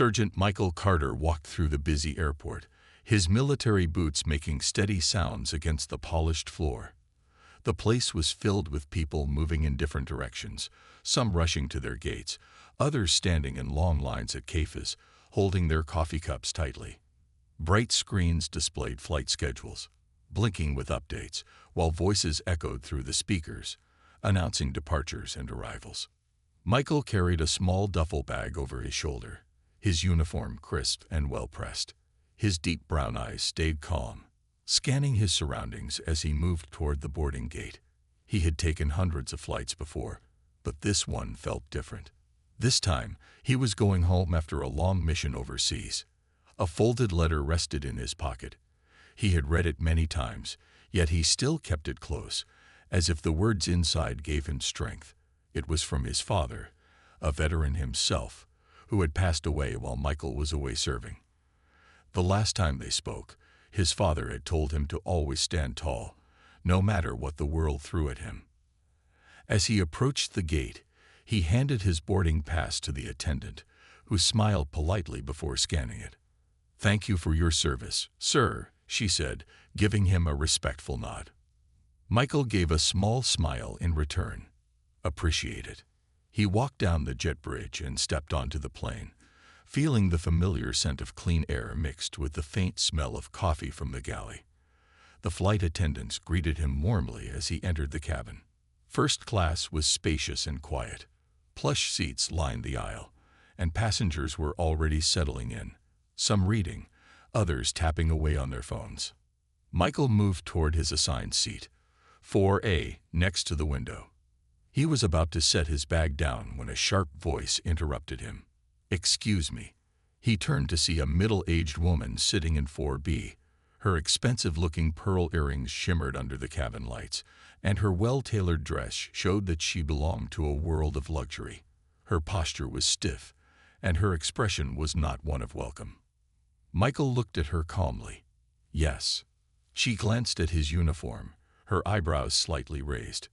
Sergeant Michael Carter walked through the busy airport, his military boots making steady sounds against the polished floor. The place was filled with people moving in different directions, some rushing to their gates, others standing in long lines at cafes, holding their coffee cups tightly. Bright screens displayed flight schedules, blinking with updates, while voices echoed through the speakers, announcing departures and arrivals. Michael carried a small duffel bag over his shoulder, his uniform crisp and well-pressed. His deep brown eyes stayed calm, scanning his surroundings as he moved toward the boarding gate. He had taken hundreds of flights before, but this one felt different. This time, he was going home after a long mission overseas. A folded letter rested in his pocket. He had read it many times, yet he still kept it close, as if the words inside gave him strength. It was from his father, a veteran himself, who had passed away while Michael was away serving. The last time they spoke, his father had told him to always stand tall, no matter what the world threw at him. As he approached the gate, he handed his boarding pass to the attendant, who smiled politely before scanning it. "Thank you for your service, sir," she said, giving him a respectful nod. Michael gave a small smile in return. "Appreciate it." He walked down the jet bridge and stepped onto the plane, feeling the familiar scent of clean air mixed with the faint smell of coffee from the galley. The flight attendants greeted him warmly as he entered the cabin. First class was spacious and quiet. Plush seats lined the aisle, and passengers were already settling in, some reading, others tapping away on their phones. Michael moved toward his assigned seat, 4A, next to the window. He was about to set his bag down when a sharp voice interrupted him. "Excuse me." He turned to see a middle-aged woman sitting in 4B. Her expensive-looking pearl earrings shimmered under the cabin lights, and her well-tailored dress showed that she belonged to a world of luxury. Her posture was stiff, and her expression was not one of welcome. Michael looked at her calmly. "Yes." She glanced at his uniform, her eyebrows slightly raised.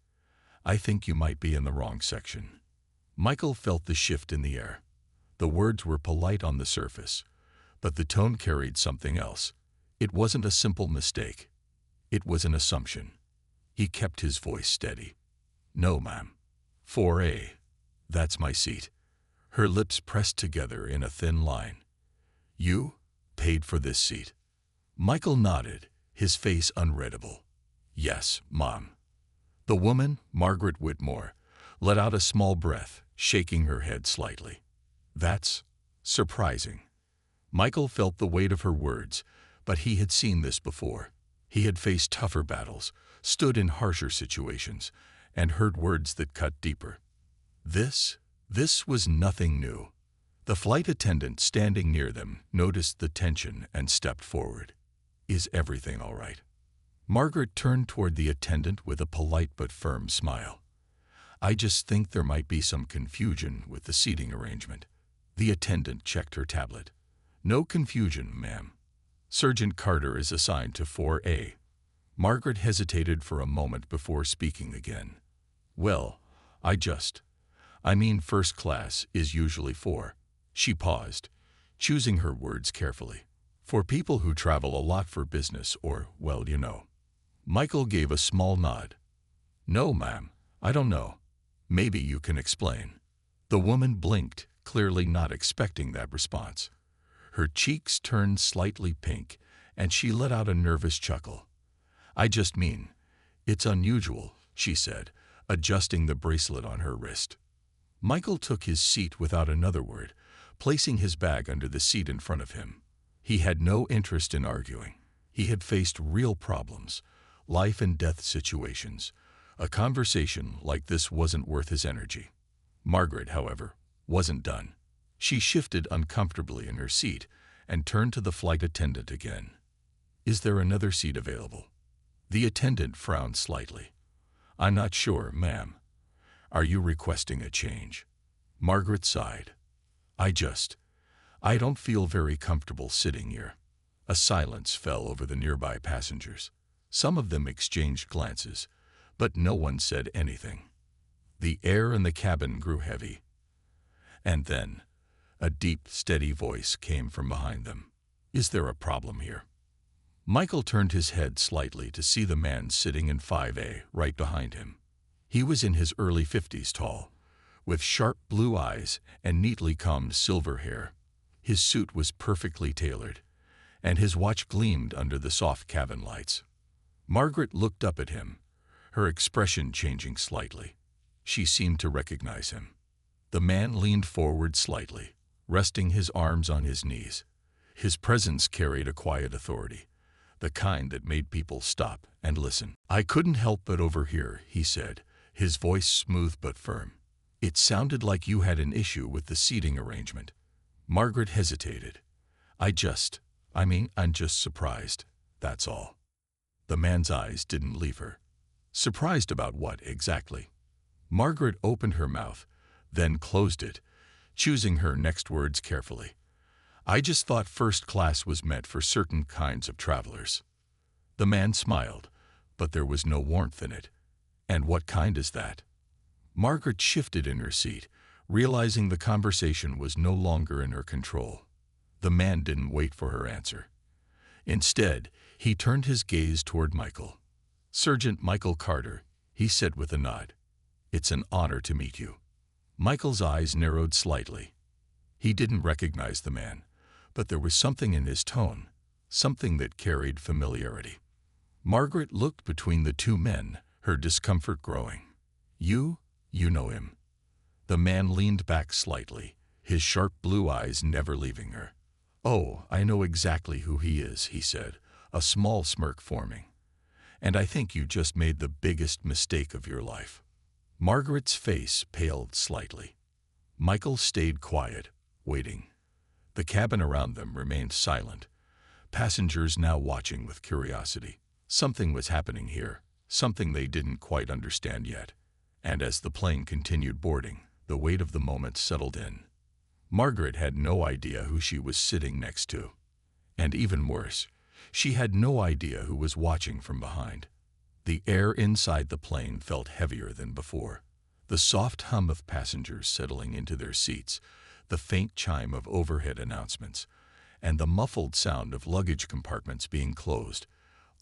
"I think you might be in the wrong section." Michael felt the shift in the air. The words were polite on the surface, but the tone carried something else. It wasn't a simple mistake. It was an assumption. He kept his voice steady. "No, ma'am. 4A. That's my seat." Her lips pressed together in a thin line. "You paid for this seat?" Michael nodded, his face unreadable. "Yes, Mom." The woman, Margaret Whitmore, let out a small breath, shaking her head slightly. "That's surprising." Michael felt the weight of her words, but he had seen this before. He had faced tougher battles, stood in harsher situations, and heard words that cut deeper. This was nothing new. The flight attendant standing near them noticed the tension and stepped forward. "Is everything all right?" Margaret turned toward the attendant with a polite but firm smile. "I just think there might be some confusion with the seating arrangement." The attendant checked her tablet. "No confusion, ma'am. Sergeant Carter is assigned to 4A. Margaret hesitated for a moment before speaking again. "Well, I mean first class is usually 4. She paused, choosing her words carefully. "For people who travel a lot for business or, well, you know." Michael gave a small nod. "No, ma'am, I don't know. Maybe you can explain." The woman blinked, clearly not expecting that response. Her cheeks turned slightly pink, and she let out a nervous chuckle. "I just mean, it's unusual," she said, adjusting the bracelet on her wrist. Michael took his seat without another word, placing his bag under the seat in front of him. He had no interest in arguing. He had faced real problems, life and death situations. A conversation like this wasn't worth his energy. Margaret, however, wasn't done. She shifted uncomfortably in her seat and turned to the flight attendant again. "Is there another seat available?" The attendant frowned slightly. "I'm not sure, ma'am. Are you requesting a change?" Margaret sighed. I don't feel very comfortable sitting here." A silence fell over the nearby passengers. Some of them exchanged glances, but no one said anything. The air in the cabin grew heavy. And then, A deep, steady voice came from behind them. "Is there a problem here?" Michael turned his head slightly to see the man sitting in 5A right behind him. He was in his early 50s, tall, with sharp blue eyes and neatly combed silver hair. His suit was perfectly tailored, and his watch gleamed under the soft cabin lights. Margaret looked up at him, her expression changing slightly. She seemed to recognize him. The man leaned forward slightly, resting his arms on his knees. His presence carried a quiet authority, the kind that made people stop and listen. "I couldn't help but overhear," he said, his voice smooth but firm. "It sounded like you had an issue with the seating arrangement." Margaret hesitated. I'm just surprised, that's all." The man's eyes didn't leave her. "Surprised about what, exactly?" Margaret opened her mouth, then closed it, choosing her next words carefully. "I just thought first class was meant for certain kinds of travelers." The man smiled, but there was no warmth in it. "And what kind is that?" Margaret shifted in her seat, realizing the conversation was no longer in her control. The man didn't wait for her answer. Instead, he turned his gaze toward Michael. "Sergeant Michael Carter," he said with a nod. "It's an honor to meet you." Michael's eyes narrowed slightly. He didn't recognize the man, but there was something in his tone, something that carried familiarity. Margaret looked between the two men, her discomfort growing. You know him." The man leaned back slightly, his sharp blue eyes never leaving her. "Oh, I know exactly who he is," he said, a small smirk forming. "And I think you just made the biggest mistake of your life." Margaret's face paled slightly. Michael stayed quiet, waiting. The cabin around them remained silent, passengers now watching with curiosity. Something was happening here, something they didn't quite understand yet. And as the plane continued boarding, the weight of the moment settled in. Margaret had no idea who she was sitting next to. And even worse, she had no idea who was watching from behind. The air inside the plane felt heavier than before. The soft hum of passengers settling into their seats, the faint chime of overhead announcements, and the muffled sound of luggage compartments being closed,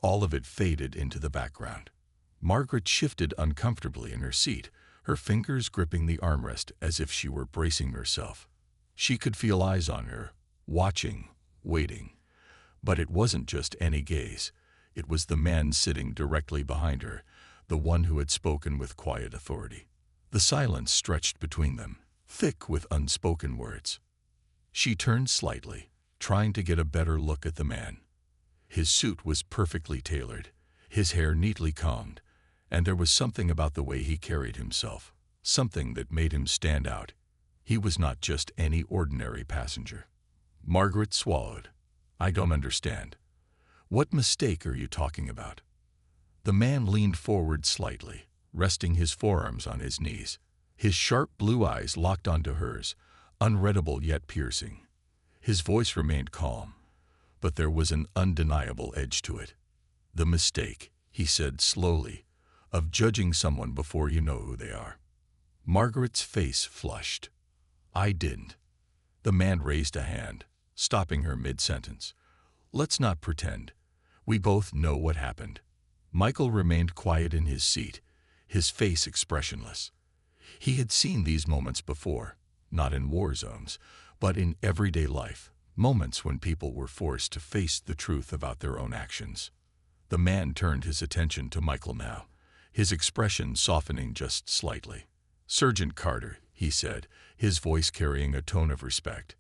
all of it faded into the background. Margaret shifted uncomfortably in her seat, her fingers gripping the armrest as if she were bracing herself. She could feel eyes on her, watching, waiting. But it wasn't just any gaze. It was the man sitting directly behind her, the one who had spoken with quiet authority. The silence stretched between them, thick with unspoken words. She turned slightly, trying to get a better look at the man. His suit was perfectly tailored, his hair neatly combed, and there was something about the way he carried himself, something that made him stand out. He was not just any ordinary passenger. Margaret swallowed. "I don't understand. What mistake are you talking about?" The man leaned forward slightly, resting his forearms on his knees. His sharp blue eyes locked onto hers, unreadable yet piercing. His voice remained calm, but there was an undeniable edge to it. "The mistake," he said slowly, "of judging someone before you know who they are." Margaret's face flushed. "I didn't." The man raised a hand, stopping her mid-sentence. "Let's not pretend. We both know what happened." Michael remained quiet in his seat, his face expressionless. He had seen these moments before, not in war zones, but in everyday life, moments when people were forced to face the truth about their own actions. The man turned his attention to Michael now, his expression softening just slightly. "Sergeant Carter," he said, his voice carrying a tone of respect.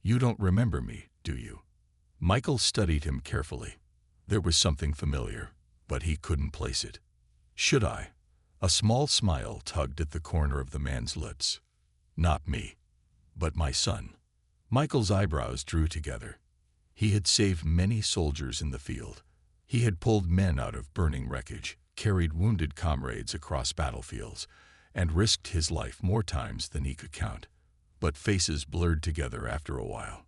"You don't remember me, do you?" Michael studied him carefully. There was something familiar, but he couldn't place it. "Should I?" A small smile tugged at the corner of the man's lips. "Not me, but my son." Michael's eyebrows drew together. He had saved many soldiers in the field. He had pulled men out of burning wreckage, carried wounded comrades across battlefields, and risked his life more times than he could count. But faces blurred together after a while.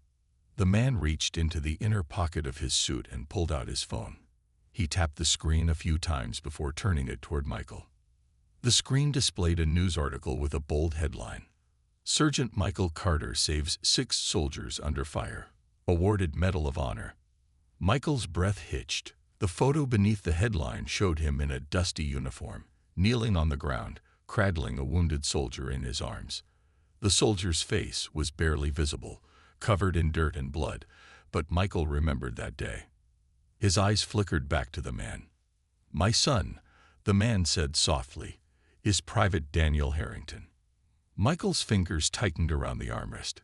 The man reached into the inner pocket of his suit and pulled out his phone. He tapped the screen a few times before turning it toward Michael. The screen displayed a news article with a bold headline. Sergeant Michael Carter saves 6 soldiers under fire. Awarded Medal of Honor. Michael's breath hitched. The photo beneath the headline showed him in a dusty uniform, kneeling on the ground, cradling a wounded soldier in his arms. The soldier's face was barely visible, covered in dirt and blood, but Michael remembered that day. His eyes flickered back to the man. "My son," the man said softly, "is Private Daniel Harrington." Michael's fingers tightened around the armrest.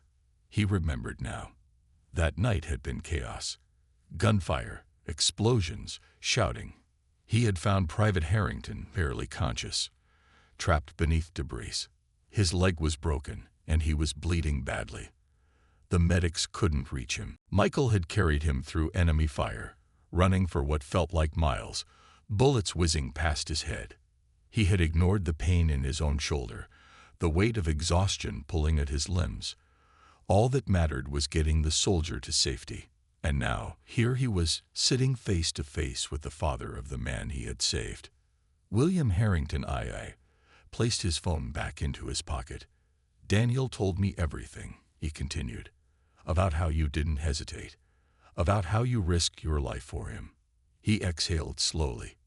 He remembered now. That night had been chaos. Gunfire, explosions, shouting. He had found Private Harrington barely conscious, trapped beneath debris. His leg was broken, and he was bleeding badly. The medics couldn't reach him. Michael had carried him through enemy fire, running for what felt like miles, bullets whizzing past his head. He had ignored the pain in his own shoulder, the weight of exhaustion pulling at his limbs. All that mattered was getting the soldier to safety. And now, here he was, sitting face to face with the father of the man he had saved. William Harrington II placed his phone back into his pocket. "Daniel told me everything," he continued, "about how you didn't hesitate, about how you risked your life for him." He exhaled slowly.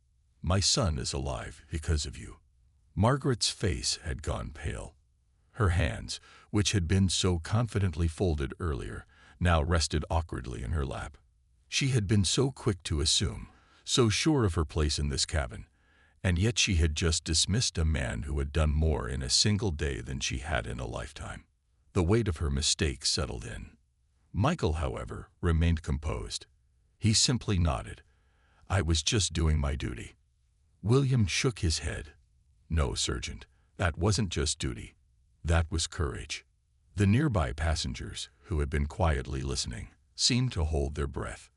"My son is alive because of you." Margaret's face had gone pale. Her hands, which had been so confidently folded earlier, now rested awkwardly in her lap. She had been so quick to assume, so sure of her place in this cabin, and yet she had just dismissed a man who had done more in a single day than she had in a lifetime. The weight of her mistake settled in. Michael, however, remained composed. He simply nodded. "I was just doing my duty." William shook his head. "No, Sergeant, that wasn't just duty. That was courage." The nearby passengers, who had been quietly listening, seemed to hold their breath.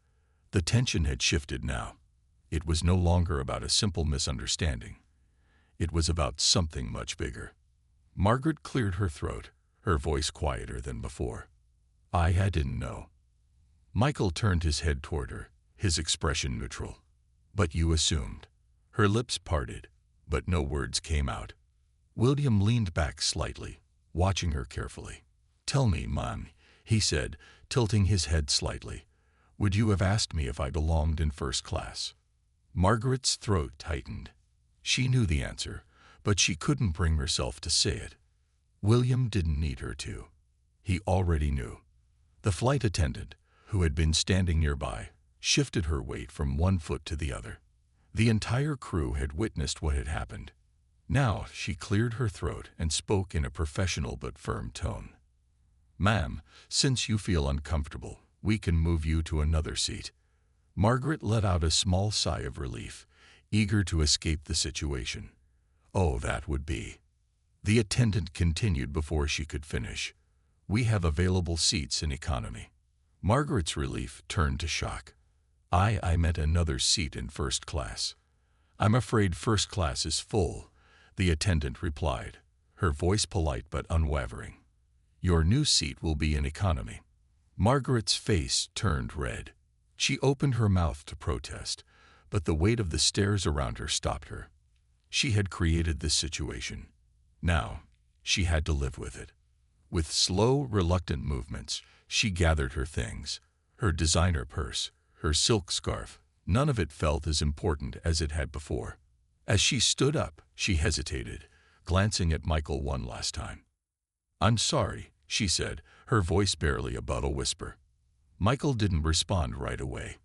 The tension had shifted now. It was no longer about a simple misunderstanding. It was about something much bigger. Margaret cleared her throat, her voice quieter than before. "I didn't know." Michael turned his head toward her, his expression neutral. "But you assumed." Her lips parted, but no words came out. William leaned back slightly, watching her carefully. "Tell me, Mom," he said, tilting his head slightly. "Would you have asked me if I belonged in first class?" Margaret's throat tightened. She knew the answer, but she couldn't bring herself to say it. William didn't need her to. He already knew. The flight attendant, who had been standing nearby, shifted her weight from one foot to the other. The entire crew had witnessed what had happened. Now she cleared her throat and spoke in a professional but firm tone. "Ma'am, since you feel uncomfortable, we can move you to another seat." Margaret let out a small sigh of relief, eager to escape the situation. "Oh, that would be." The attendant continued before she could finish. "We have available seats in economy." Margaret's relief turned to shock. I meant another seat in first class." "I'm afraid first class is full," the attendant replied, her voice polite but unwavering. "Your new seat will be in economy." Margaret's face turned red. She opened her mouth to protest, but the weight of the stairs around her stopped her. She had created this situation. Now, she had to live with it. With slow, reluctant movements, she gathered her things, her designer purse, her silk scarf. None of it felt as important as it had before. As she stood up, she hesitated, glancing at Michael one last time. "I'm sorry," she said, her voice barely above a whisper. Michael didn't respond right away.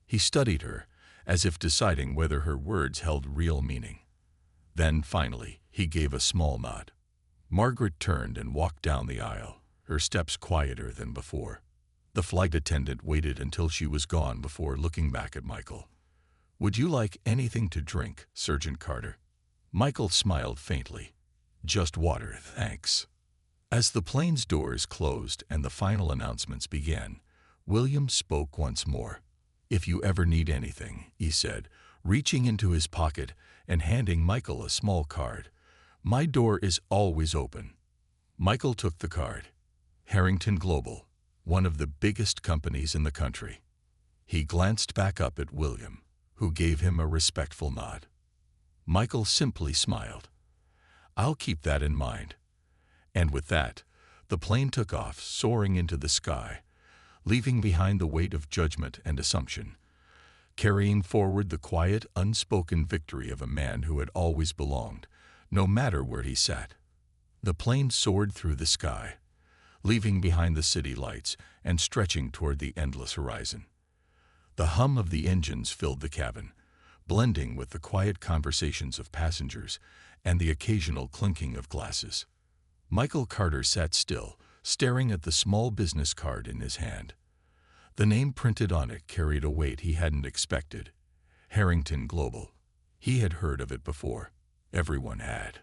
He studied her, as if deciding whether her words held real meaning. Then, finally, he gave a small nod. Margaret turned and walked down the aisle, her steps quieter than before. The flight attendant waited until she was gone before looking back at Michael. "Would you like anything to drink, Sergeant Carter?" Michael smiled faintly. "Just water, thanks." As the plane's doors closed and the final announcements began, William spoke once more. "If you ever need anything," he said, reaching into his pocket and handing Michael a small card, "my door is always open." Michael took the card. Harrington Global, one of the biggest companies in the country. He glanced back up at William, who gave him a respectful nod. Michael simply smiled. "I'll keep that in mind." And with that, The plane took off, soaring into the sky, leaving behind the weight of judgment and assumption, carrying forward the quiet, unspoken victory of a man who had always belonged, no matter where he sat. The plane soared through the sky, leaving behind the city lights and stretching toward the endless horizon. The hum of the engines filled the cabin, blending with the quiet conversations of passengers and the occasional clinking of glasses. Michael Carter sat still, staring at the small business card in his hand. The name printed on it carried a weight he hadn't expected. Harrington Global. He had heard of it before. Everyone had.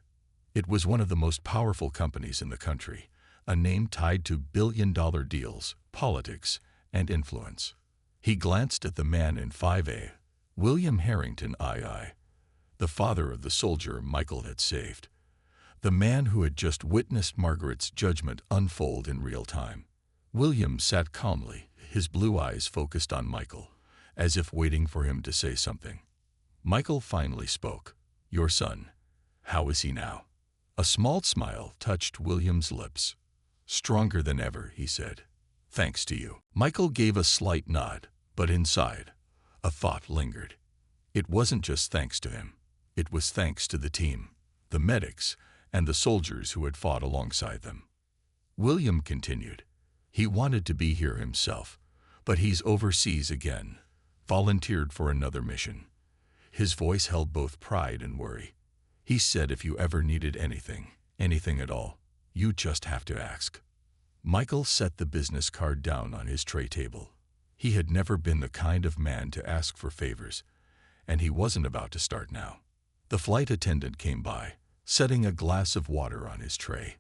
It was one of the most powerful companies in the country, a name tied to billion-dollar deals, politics, and influence. He glanced at the man in 5A, William Harrington II, the father of the soldier Michael had saved. The man who had just witnessed Margaret's judgment unfold in real time. William sat calmly, his blue eyes focused on Michael, as if waiting for him to say something. Michael finally spoke. "Your son, how is he now?" A small smile touched William's lips. "Stronger than ever," he said. "Thanks to you." Michael gave a slight nod, but inside, a thought lingered. It wasn't just thanks to him. It was thanks to the team, the medics, and the soldiers who had fought alongside them. William continued. "He wanted to be here himself, but he's overseas again, volunteered for another mission." His voice held both pride and worry. "He said if you ever needed anything, anything at all, you just have to ask." Michael set the business card down on his tray table. He had never been the kind of man to ask for favors, and he wasn't about to start now. The flight attendant came by, setting a glass of water on his tray.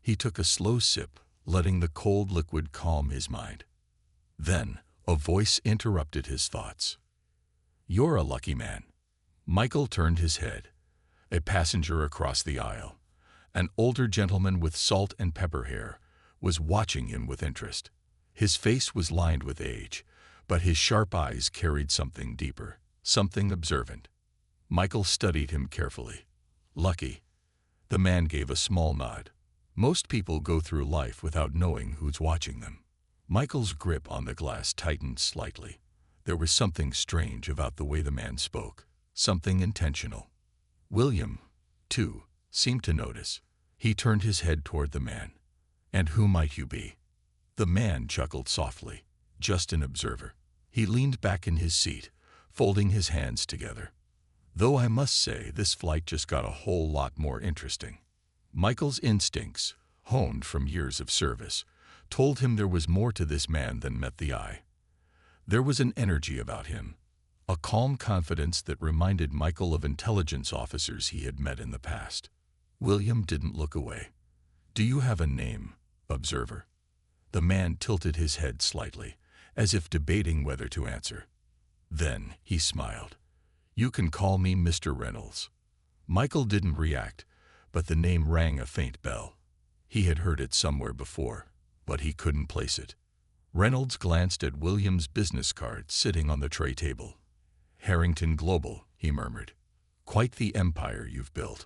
He took a slow sip, letting the cold liquid calm his mind. Then, a voice interrupted his thoughts. "You're a lucky man." Michael turned his head. A passenger across the aisle, an older gentleman with salt and pepper hair, was watching him with interest. His face was lined with age, but his sharp eyes carried something deeper, something observant. Michael studied him carefully. "Lucky." The man gave a small nod. Most people go through life without knowing who's watching them. Michael's grip on the glass tightened slightly. There was something strange about the way the man spoke, something intentional. William, too, seemed to notice. He turned his head toward the man. "And who might you be?" The man chuckled softly. "Just an observer." He leaned back in his seat, folding his hands together. "Though I must say this flight just got a whole lot more interesting." Michael's instincts, honed from years of service, told him there was more to this man than met the eye. There was an energy about him, a calm confidence that reminded Michael of intelligence officers he had met in the past. William didn't look away. "Do you have a name, observer?" The man tilted his head slightly, as if debating whether to answer. Then he smiled. "You can call me Mr. Reynolds." Michael didn't react, but the name rang a faint bell. He had heard it somewhere before, but he couldn't place it. Reynolds glanced at William's business card sitting on the tray table. "Harrington Global," he murmured. "Quite the empire you've built."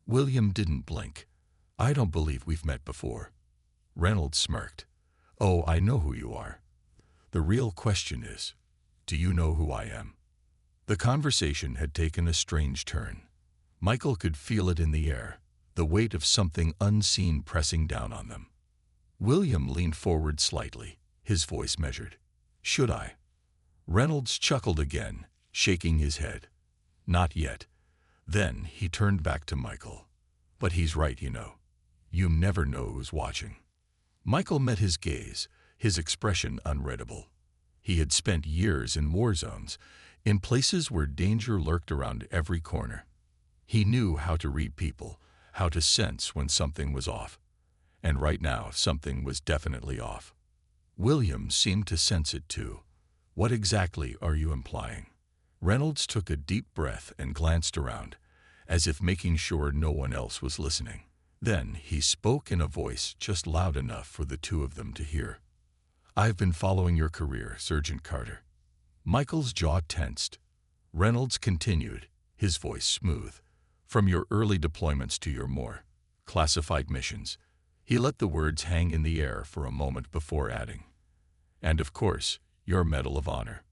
William didn't blink. "I don't believe we've met before." Reynolds smirked. "Oh, I know who you are. The real question is, do you know who I am?" The conversation had taken a strange turn. Michael could feel it in the air, the weight of something unseen pressing down on them. William leaned forward slightly, his voice measured. "Should I?" Reynolds chuckled again, shaking his head. "Not yet." Then he turned back to Michael. "But he's right, you know. You never know who's watching." Michael met his gaze, his expression unreadable. He had spent years in war zones, in places where danger lurked around every corner. He knew how to read people, how to sense when something was off. And right now, something was definitely off. William seemed to sense it too. "What exactly are you implying?" Reynolds took a deep breath and glanced around, as if making sure no one else was listening. Then he spoke in a voice just loud enough for the two of them to hear. "I've been following your career, Sergeant Carter." Michael's jaw tensed. Reynolds continued, his voice smooth. "From your early deployments to your more classified missions." He let the words hang in the air for a moment before adding, "And of course, your Medal of Honor."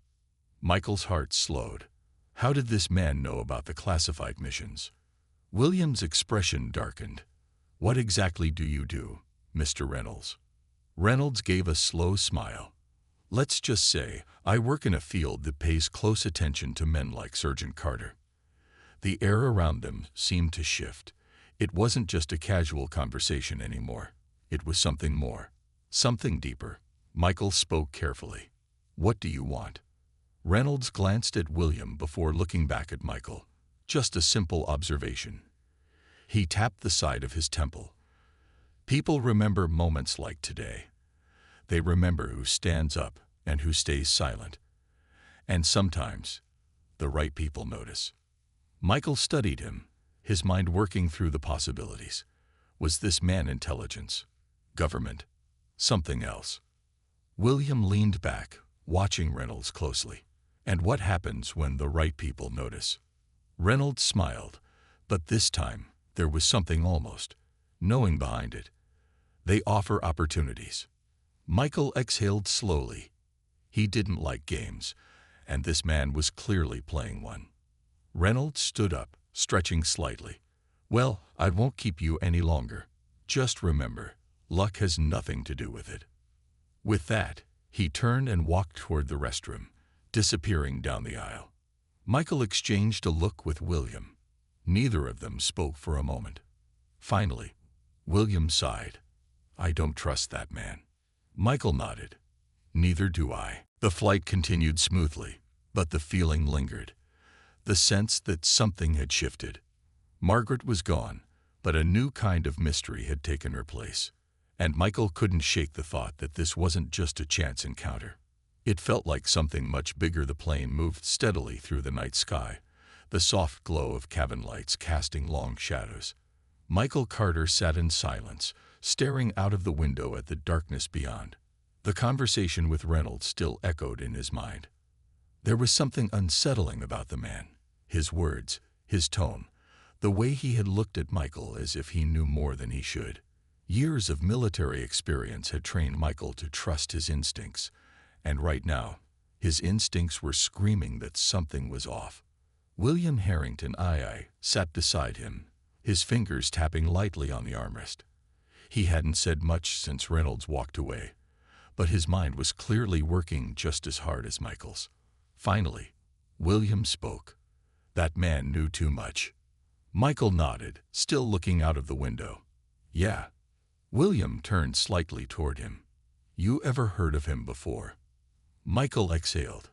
Michael's heart slowed. How did this man know about the classified missions? William's expression darkened. "What exactly do you do, Mr. Reynolds?" Reynolds gave a slow smile. "Let's just say I work in a field that pays close attention to men like Sergeant Carter." The air around them seemed to shift. It wasn't just a casual conversation anymore. It was something more, something deeper. Michael spoke carefully. "What do you want?" Reynolds glanced at William before looking back at Michael. Just a simple observation. He tapped the side of his temple. People remember moments like today. They remember who stands up and who stays silent. And sometimes, the right people notice. Michael studied him, his mind working through the possibilities. Was this man intelligence? Government? Something else? William leaned back, watching Reynolds closely. And what happens when the right people notice? Reynolds smiled, but this time there was something almost knowing behind it. They offer opportunities. Michael exhaled slowly. He didn't like games, and this man was clearly playing one. Reynolds stood up, stretching slightly. "Well, I won't keep you any longer. Just remember, luck has nothing to do with it." With that, he turned and walked toward the restroom, disappearing down the aisle. Michael exchanged a look with William. Neither of them spoke for a moment. Finally, William sighed. "I don't trust that man." Michael nodded. "Neither do I." The flight continued smoothly, but the feeling lingered. The sense that something had shifted. Margaret was gone, but a new kind of mystery had taken her place. And Michael couldn't shake the thought that this wasn't just a chance encounter. It felt like something much bigger. The plane moved steadily through the night sky, the soft glow of cabin lights casting long shadows. Michael Carter sat in silence, staring out of the window at the darkness beyond. The conversation with Reynolds still echoed in his mind. There was something unsettling about the man. His words, his tone, the way he had looked at Michael as if he knew more than he should. Years of military experience had trained Michael to trust his instincts, and right now, his instincts were screaming that something was off. William Harrington II sat beside him, his fingers tapping lightly on the armrest. He hadn't said much since Reynolds walked away, but his mind was clearly working just as hard as Michael's. Finally, William spoke. That man knew too much. Michael nodded, still looking out of the window. "Yeah." William turned slightly toward him. "You ever heard of him before?" Michael exhaled.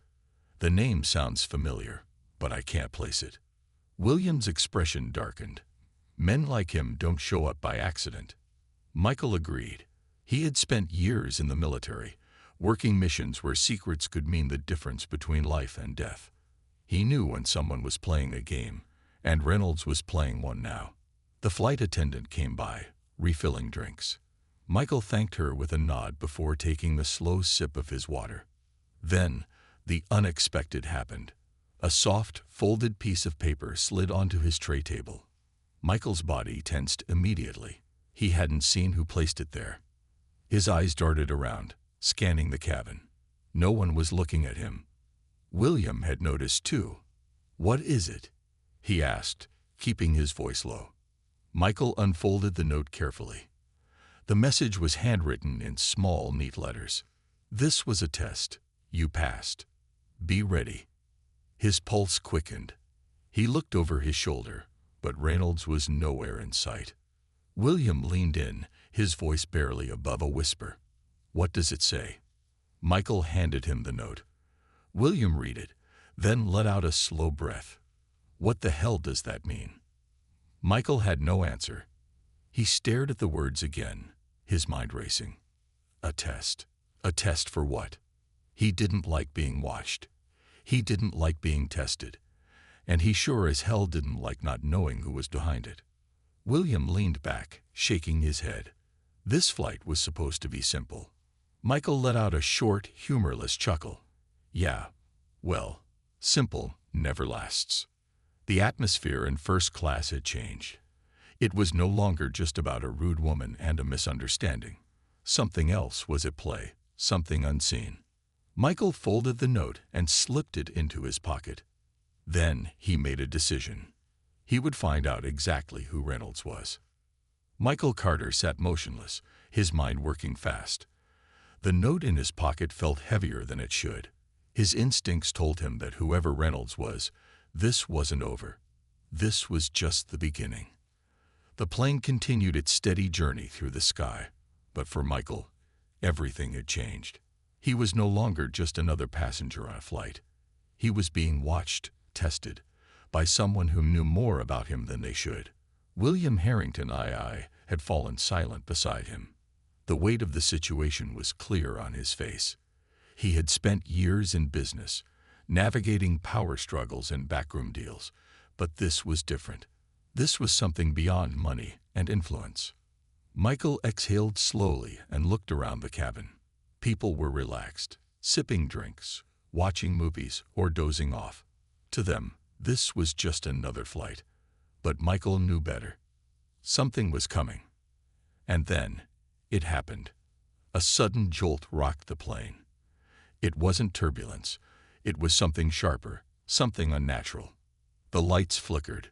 "The name sounds familiar, but I can't place it." William's expression darkened. "Men like him don't show up by accident." Michael agreed. He had spent years in the military, working missions where secrets could mean the difference between life and death. He knew when someone was playing a game, and Reynolds was playing one now. The flight attendant came by, refilling drinks. Michael thanked her with a nod before taking a slow sip of his water. Then, the unexpected happened. A soft, folded piece of paper slid onto his tray table. Michael's body tensed immediately. He hadn't seen who placed it there. His eyes darted around, scanning the cabin. No one was looking at him. William had noticed too. "What is it?" he asked, keeping his voice low. Michael unfolded the note carefully. The message was handwritten in small, neat letters. "This was a test. You passed. Be ready." His pulse quickened. He looked over his shoulder, but Reynolds was nowhere in sight. William leaned in, his voice barely above a whisper. "What does it say?" Michael handed him the note. William read it, then let out a slow breath. "What the hell does that mean?" Michael had no answer. He stared at the words again, his mind racing. A test. A test for what? He didn't like being watched. He didn't like being tested. And he sure as hell didn't like not knowing who was behind it. William leaned back, shaking his head. This flight was supposed to be simple. Michael let out a short, humorless chuckle. "Yeah, well, simple never lasts." The atmosphere in first class had changed. It was no longer just about a rude woman and a misunderstanding. Something else was at play, something unseen. Michael folded the note and slipped it into his pocket. Then he made a decision. He would find out exactly who Reynolds was. Michael Carter sat motionless, his mind working fast. The note in his pocket felt heavier than it should. His instincts told him that whoever Reynolds was, this wasn't over. This was just the beginning. The plane continued its steady journey through the sky. But for Michael, everything had changed. He was no longer just another passenger on a flight. He was being watched, tested, by someone who knew more about him than they should. William Harrington II had fallen silent beside him. The weight of the situation was clear on his face. He had spent years in business, navigating power struggles and backroom deals, but this was different. This was something beyond money and influence. Michael exhaled slowly and looked around the cabin. People were relaxed, sipping drinks, watching movies, or dozing off. To them, this was just another flight. But Michael knew better. Something was coming. And then, it happened. A sudden jolt rocked the plane. It wasn't turbulence. It was something sharper, something unnatural. The lights flickered.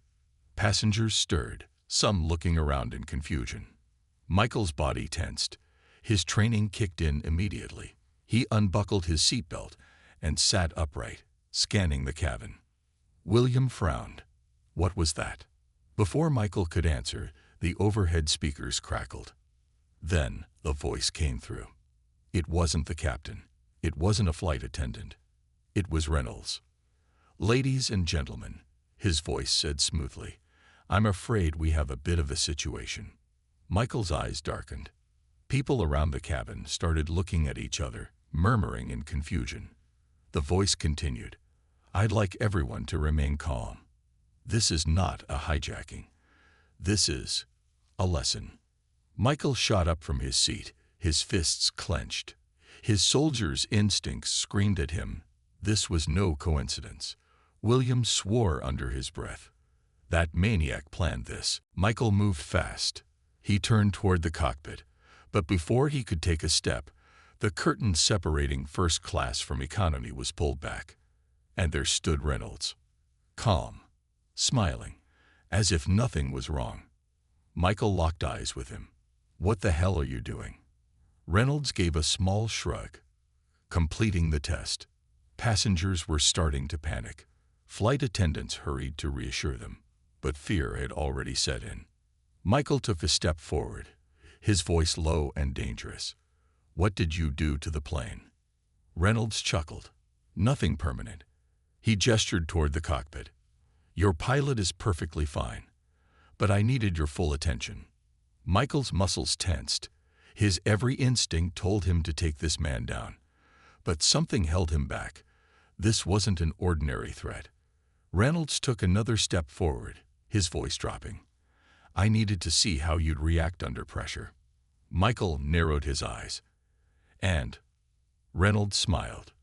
Passengers stirred, some looking around in confusion. Michael's body tensed. His training kicked in immediately. He unbuckled his seatbelt and sat upright, scanning the cabin. William frowned. What was that? Before Michael could answer, the overhead speakers crackled. Then the voice came through. It wasn't the captain. It wasn't a flight attendant. It was Reynolds. "Ladies and gentlemen," his voice said smoothly, "I'm afraid we have a bit of a situation." Michael's eyes darkened. People around the cabin started looking at each other, murmuring in confusion. The voice continued, "I'd like everyone to remain calm. This is not a hijacking. This is a lesson." Michael shot up from his seat, his fists clenched. His soldier's instincts screamed at him. This was no coincidence. William swore under his breath. That maniac planned this. Michael moved fast. He turned toward the cockpit, but before he could take a step, the curtain separating first class from economy was pulled back, and there stood Reynolds, calm, smiling, as if nothing was wrong. Michael locked eyes with him. "What the hell are you doing?" Reynolds gave a small shrug. "Completing the test." Passengers were starting to panic. Flight attendants hurried to reassure them, but fear had already set in. Michael took a step forward, his voice low and dangerous. "What did you do to the plane?" Reynolds chuckled. "Nothing permanent." He gestured toward the cockpit. "Your pilot is perfectly fine, but I needed your full attention." Michael's muscles tensed. His every instinct told him to take this man down. But something held him back. This wasn't an ordinary threat. Reynolds took another step forward, his voice dropping. "I needed to see how you'd react under pressure." Michael narrowed his eyes. "And?" Reynolds smiled.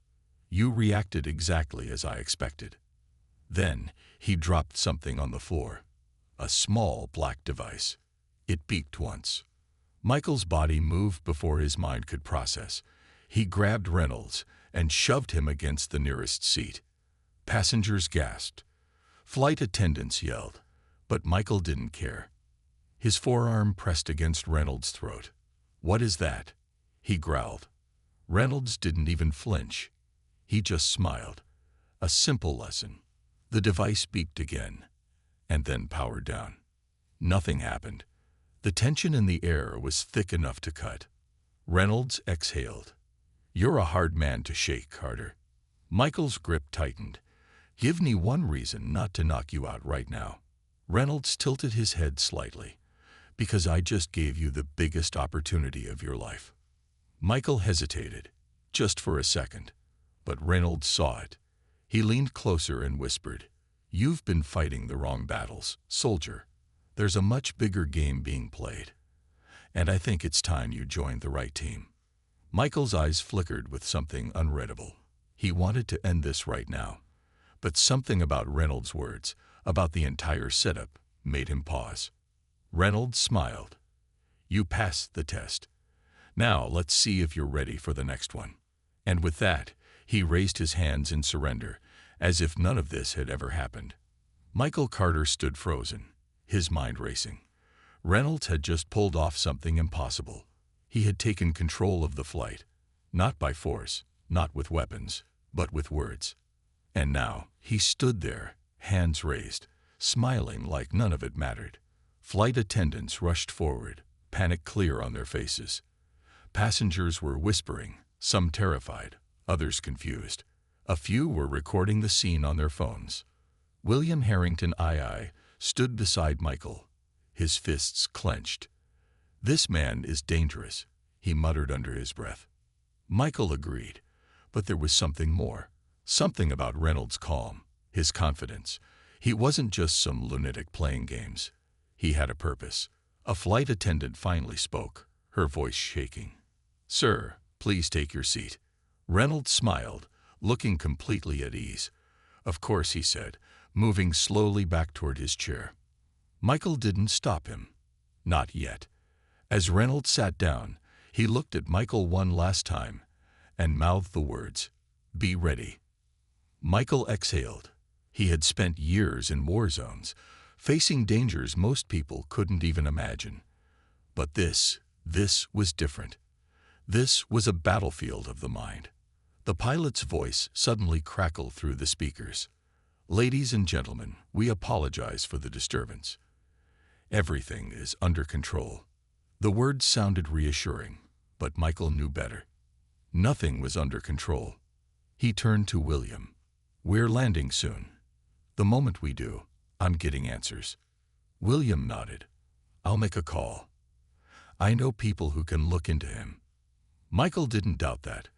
"You reacted exactly as I expected." Then he dropped something on the floor. A small black device. It beeped once. Michael's body moved before his mind could process. He grabbed Reynolds and shoved him against the nearest seat. Passengers gasped. Flight attendants yelled. But Michael didn't care. His forearm pressed against Reynolds' throat. "What is that?" he growled. Reynolds didn't even flinch. He just smiled. A simple lesson. The device beeped again, and then powered down. Nothing happened. The tension in the air was thick enough to cut. Reynolds exhaled. "You're a hard man to shake, Carter." Michael's grip tightened. "Give me one reason not to knock you out right now." Reynolds tilted his head slightly. "Because I just gave you the biggest opportunity of your life." Michael hesitated, just for a second, but Reynolds saw it. He leaned closer and whispered, "You've been fighting the wrong battles, soldier. There's a much bigger game being played. And I think it's time you joined the right team." Michael's eyes flickered with something unreadable. He wanted to end this right now. But something about Reynolds' words, about the entire setup, made him pause. Reynolds smiled. You passed the test. Now let's see if you're ready for the next one. And with that, he raised his hands in surrender, as if none of this had ever happened. Michael Carter stood frozen, his mind racing. Reynolds had just pulled off something impossible. He had taken control of the flight, not by force, not with weapons, but with words. And now, he stood there, hands raised, smiling like none of it mattered. Flight attendants rushed forward, panic clear on their faces. Passengers were whispering, some terrified, others confused. A few were recording the scene on their phones. William Harrington II stood beside Michael, his fists clenched. This man is dangerous, he muttered under his breath. Michael agreed, but there was something more. Something about Reynolds' calm, his confidence. He wasn't just some lunatic playing games. He had a purpose. A flight attendant finally spoke, her voice shaking. Sir, please take your seat. Reynolds smiled, looking completely at ease. Of course, he said, moving slowly back toward his chair. Michael didn't stop him. Not yet. As Reynolds sat down, he looked at Michael one last time and mouthed the words, "Be ready." Michael exhaled. He had spent years in war zones, facing dangers most people couldn't even imagine. But this was different. This was a battlefield of the mind. The pilot's voice suddenly crackled through the speakers. Ladies and gentlemen, we apologize for the disturbance. Everything is under control. The words sounded reassuring, but Michael knew better. Nothing was under control. He turned to William. We're landing soon. The moment we do, I'm getting answers. William nodded. I'll make a call. I know people who can look into him. Michael didn't doubt that.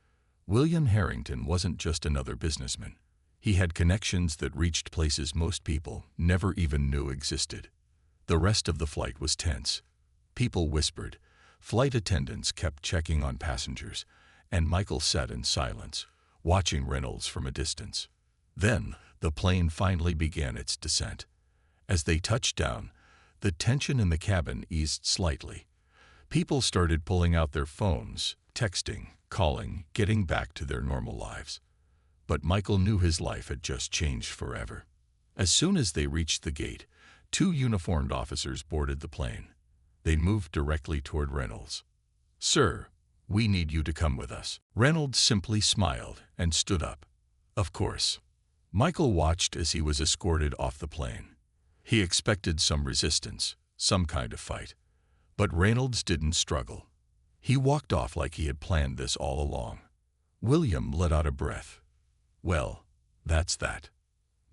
William Harrington wasn't just another businessman. He had connections that reached places most people never even knew existed. The rest of the flight was tense. People whispered. Flight attendants kept checking on passengers, and Michael sat in silence, watching Reynolds from a distance. Then, the plane finally began its descent. As they touched down, the tension in the cabin eased slightly. People started pulling out their phones, texting, calling, getting back to their normal lives. But Michael knew his life had just changed forever. As soon as they reached the gate, 2 uniformed officers boarded the plane. They moved directly toward Reynolds. Sir, we need you to come with us. Reynolds simply smiled and stood up. Of course. Michael watched as he was escorted off the plane. He expected some resistance, some kind of fight. But Reynolds didn't struggle. He walked off like he had planned this all along. William let out a breath. Well, that's that.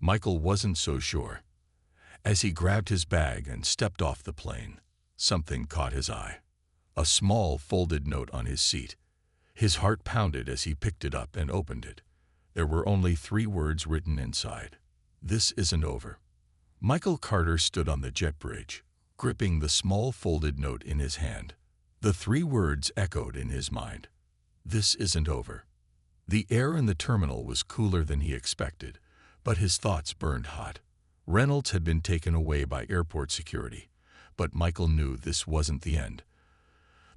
Michael wasn't so sure. As he grabbed his bag and stepped off the plane, something caught his eye. A small folded note on his seat. His heart pounded as he picked it up and opened it. There were only 3 words written inside. This isn't over. Michael Carter stood on the jet bridge, gripping the small folded note in his hand. The 3 words echoed in his mind. This isn't over. The air in the terminal was cooler than he expected, but his thoughts burned hot. Reynolds had been taken away by airport security, but Michael knew this wasn't the end.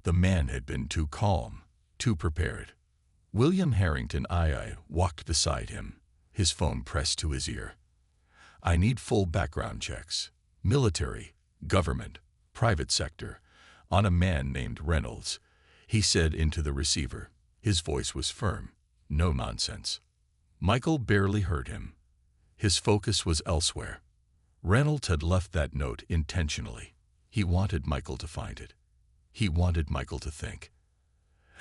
The man had been too calm, too prepared. William Harrington II walked beside him, his phone pressed to his ear. I need full background checks. Military, government, private sector, on a man named Reynolds, he said into the receiver. His voice was firm. No nonsense. Michael barely heard him. His focus was elsewhere. Reynolds had left that note intentionally. He wanted Michael to find it. He wanted Michael to think.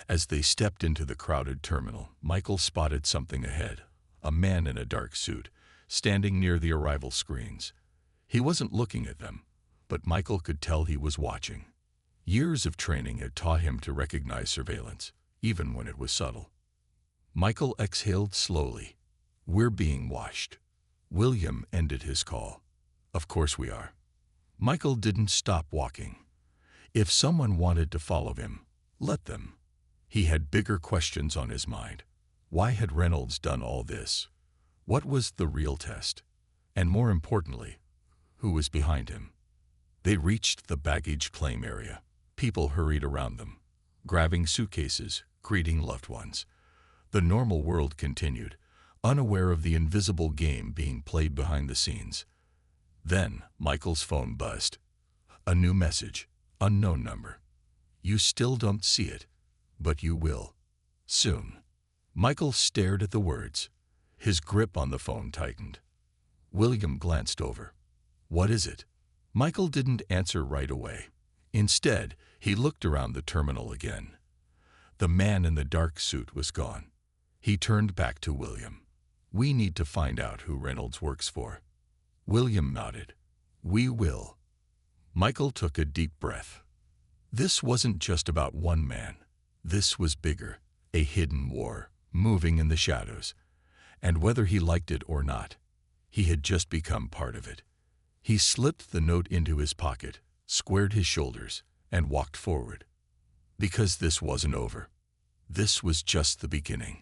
As they stepped into the crowded terminal, Michael spotted something ahead, a man in a dark suit, standing near the arrival screens. He wasn't looking at them, but Michael could tell he was watching. Years of training had taught him to recognize surveillance, even when it was subtle. Michael exhaled slowly. We're being watched. William ended his call. Of course we are. Michael didn't stop walking. If someone wanted to follow him, let them. He had bigger questions on his mind. Why had Reynolds done all this? What was the real test? And more importantly, who was behind him? They reached the baggage claim area. People hurried around them, grabbing suitcases, greeting loved ones. The normal world continued, unaware of the invisible game being played behind the scenes. Then Michael's phone buzzed. A new message, unknown number. You still don't see it, but you will. Soon. Michael stared at the words. His grip on the phone tightened. William glanced over. What is it? Michael didn't answer right away. Instead, he looked around the terminal again. The man in the dark suit was gone. He turned back to William. We need to find out who Reynolds works for. William nodded. We will. Michael took a deep breath. This wasn't just about one man. This was bigger, a hidden war, moving in the shadows. And whether he liked it or not, he had just become part of it. He slipped the note into his pocket, squared his shoulders, and walked forward. Because this wasn't over. This was just the beginning.